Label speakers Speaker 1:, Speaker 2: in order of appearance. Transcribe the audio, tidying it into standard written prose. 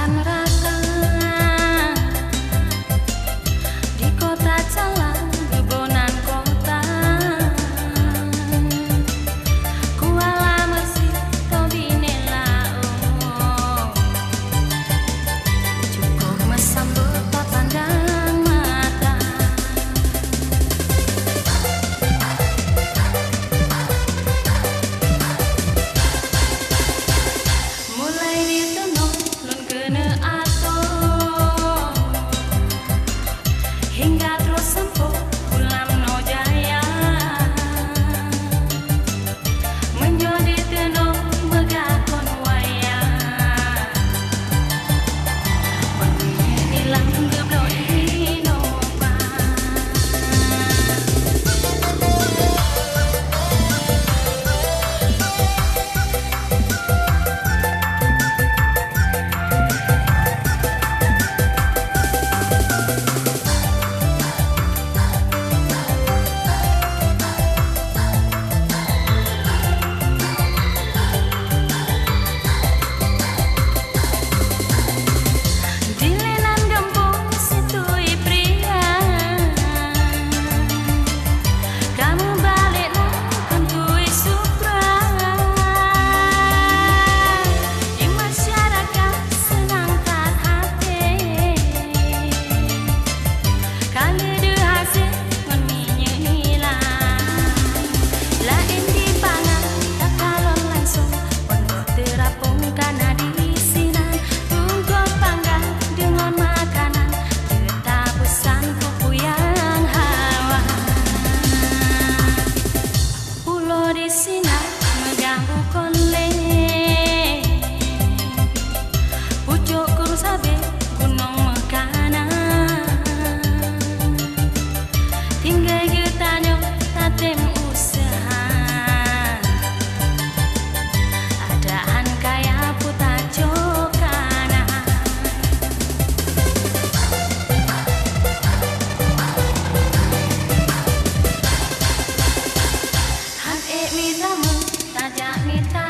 Speaker 1: akan rata di kota Calang, Gebonan kota Kuala Mersih, Tobinela. Cukup mesambut pandang mata. Mulai di Tenung Lun kena atur hingga terus sempuh Ulam no Jaya. Menjadi Tenung megah kon wayang nilang geblo inoba. Dilenan gempung situi pria, kamu baliklah kentui supra. Di masyarakat senang tak hati, kali de hasil menminyak nilai. Lain di pangan tak kalon langsung pondok terapung karena di sinan tunggu panggang dengan makanan ketapusan kuku yang hawa. Pulau di sinar mengganggu konle, pucuk kurusabe gunung mekanan, tinggal getanya tatem usaha. Adaan kaya puta cokana. Han mitamu tajak mita